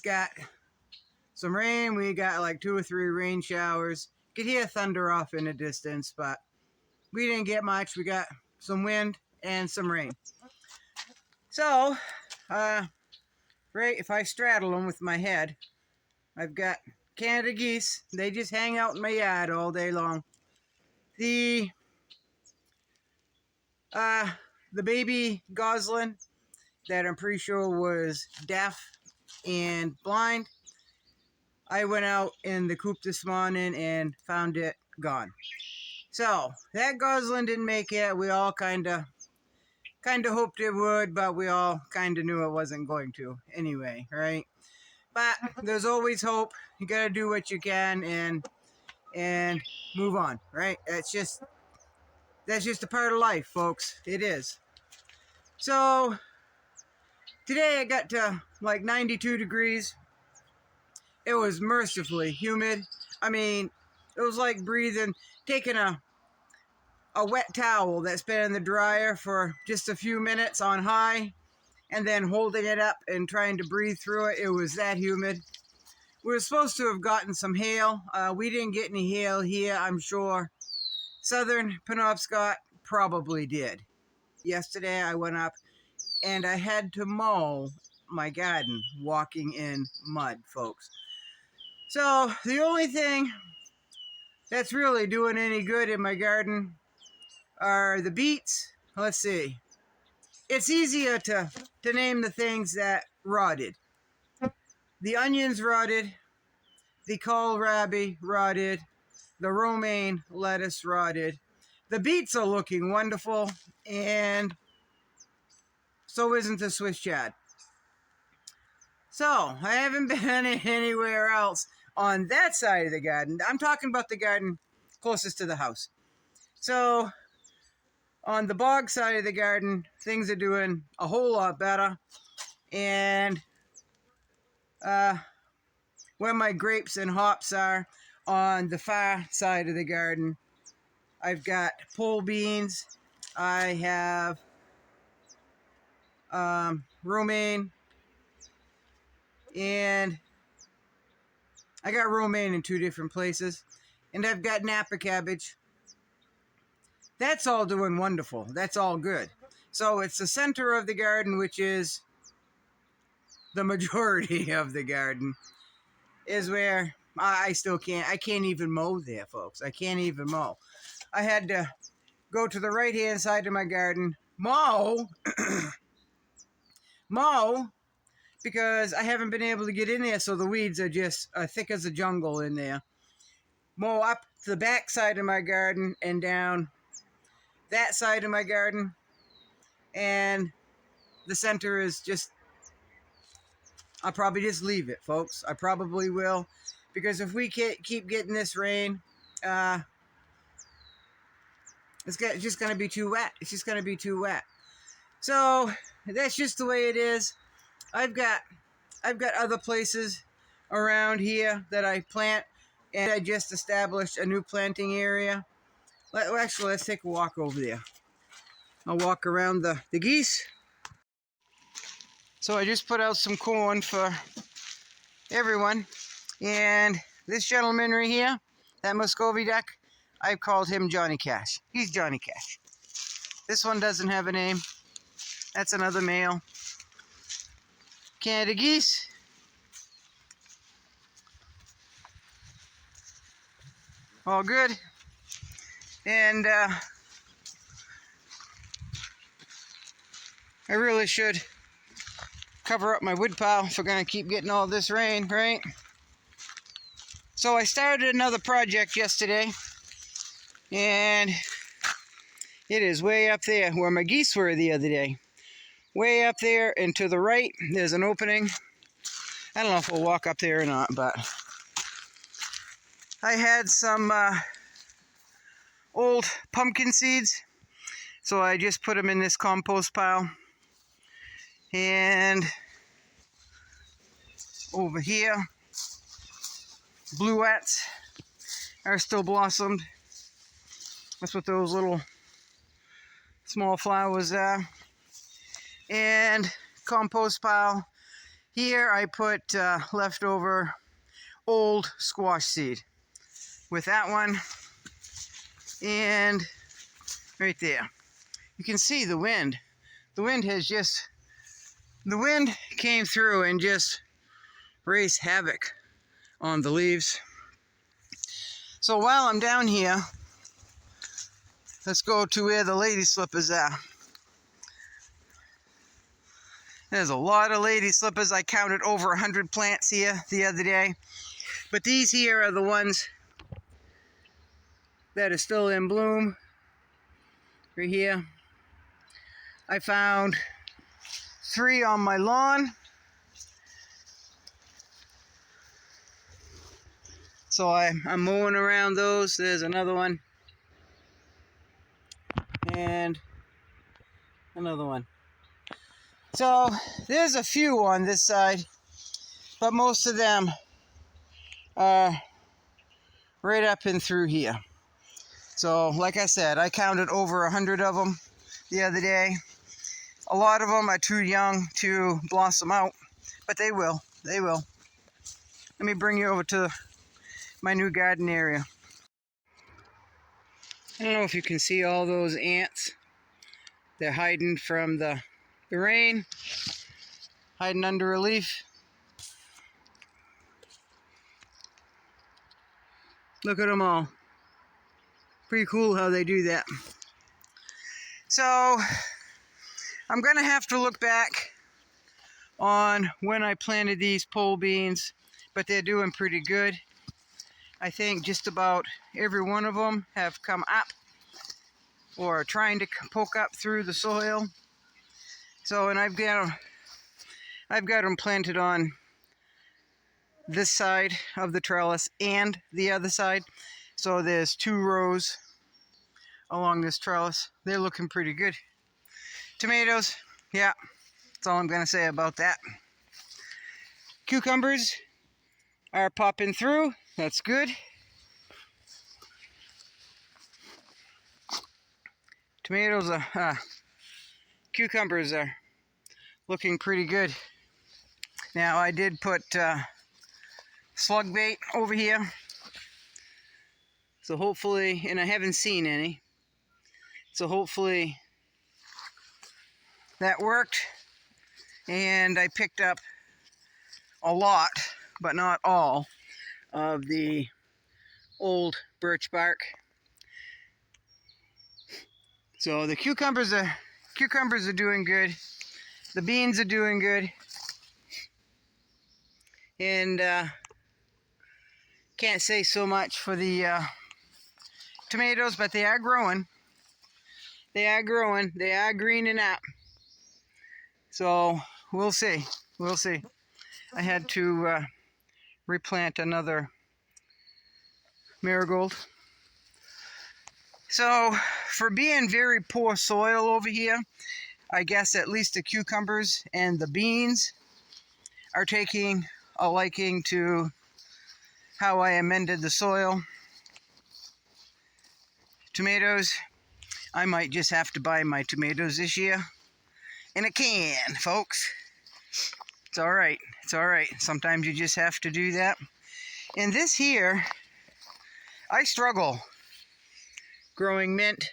Got some rain. We got like 2 or 3 rain showers. Could hear thunder off in the distance, but we didn't get much. We got some wind and some rain. So, right, if I straddle them with my head, I've got Canada geese. They just hang out in my yard all day long. The baby goslin that I'm pretty sure was deaf and blind, I went out in the coop this morning and found it gone. So that goslin didn't make it. We all kind of hoped it would, but we all kind of knew it wasn't going to anyway, right? But there's always hope. You gotta do what you can and move on, right? That's just a part of life, folks. It is. So today I got to like 92 degrees. It was mercifully humid. I mean, it was like taking a wet towel that's been in the dryer for just a few minutes on high and then holding it up and trying to breathe through it. It was that humid. We were supposed to have gotten some hail. We didn't get any hail here, I'm sure. Southern Penobscot probably did. Yesterday I went up and I had to mow my garden walking in mud, folks. So the only thing that's really doing any good in my garden are the beets. Let's see. It's easier to name the things that rotted. The onions rotted. The kohlrabi rotted. The romaine lettuce rotted. The beets are looking wonderful, and so isn't the Swiss chard. So I haven't been anywhere else on that side of the garden. I'm talking about the garden closest to the house. So on the bog side of the garden, things are doing a whole lot better. And where my grapes and hops are on the far side of the garden, I've got pole beans. I have romaine. And I got romaine in 2 different places. And I've got Napa cabbage. That's all doing wonderful. That's all good. So it's the center of the garden, which is the majority of the garden, is where I can't even mow there, folks. I can't even mow. I had to go to the right-hand side of my garden, mow, because I haven't been able to get in there, so the weeds are just thick as a jungle in there. Mow up to the back side of my garden and down that side of my garden, and the center is just, I'll probably just leave it, folks. I probably will, because if we keep getting this rain, it's just going to be too wet. It's just going to be too wet. So that's just the way it is. I've got other places around here that I plant, and I just established a new planting area. Actually, let's take a walk over there. I'll walk around the geese. So I just put out some corn for everyone. And this gentleman right here, that Muscovy duck, I've called him Johnny Cash. He's Johnny Cash. This one doesn't have a name. That's another male. Canada geese. All good. And I really should cover up my wood pile if we're going to keep getting all this rain, right? So I started another project yesterday, and it is way up there where my geese were the other day. Way up there and to the right, there's an opening. I don't know if we'll walk up there or not, but I had some old pumpkin seeds So I just put them in this compost pile. And over here, bluettes are still blossomed. That's what those little small flowers are. And compost pile. Here I put leftover old squash seed with that one. And right there, you can see the wind. The wind came through and just raised havoc on the leaves. So while I'm down here, let's go to where the lady slippers are. There's a lot of lady slippers. I counted over 100 plants here the other day. But these here are the ones that are still in bloom. Right here. I found 3 on my lawn. So I'm mowing around those. There's another one. And another one. So there's a few on this side, but most of them are right up and through here. So like I said, I counted over 100 of them the other day. A lot of them are too young to blossom out, but they will. They will. Let me bring you over to my new garden area. I don't know if you can see all those ants. They're hiding from the rain, hiding under a leaf. Look at them all. Pretty cool how they do that. So I'm gonna have to look back on when I planted these pole beans, but they're doing pretty good. I think just about every one of them have come up or trying to poke up through the soil. So, and I've got them planted on this side of the trellis and the other side. So there's 2 rows along this trellis. They're looking pretty good. Tomatoes, yeah, that's all I'm gonna say about that. Cucumbers are popping through. That's good. Tomatoes are, cucumbers are looking pretty good. Now I did put slug bait over here. So hopefully, and I haven't seen any. So hopefully that worked. And I picked up a lot, but not all, of the old birch bark. So the cucumbers are doing good. The beans are doing good. And can't say so much for the tomatoes, but they are growing. They are growing. They are greening up. So we'll see. We'll see. I had to replant another marigold. So for being very poor soil over here, I guess at least the cucumbers and the beans are taking a liking to how I amended the soil. Tomatoes, I might just have to buy my tomatoes this year in a can, folks. It's all right. It's all right. Sometimes you just have to do that. And this here, I struggle growing mint.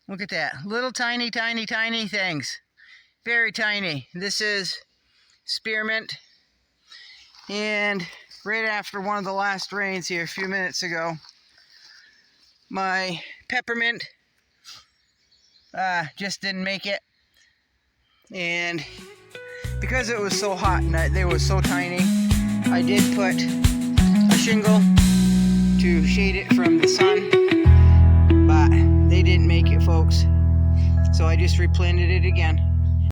Look at that. Little tiny, tiny, tiny things. Very tiny. This is spearmint. And right after one of the last rains here a few minutes ago, my peppermint just didn't make it. And because it was so hot and they were so tiny, I did put a shingle to shade it from the sun, but they didn't make it, folks. So I just replanted it again.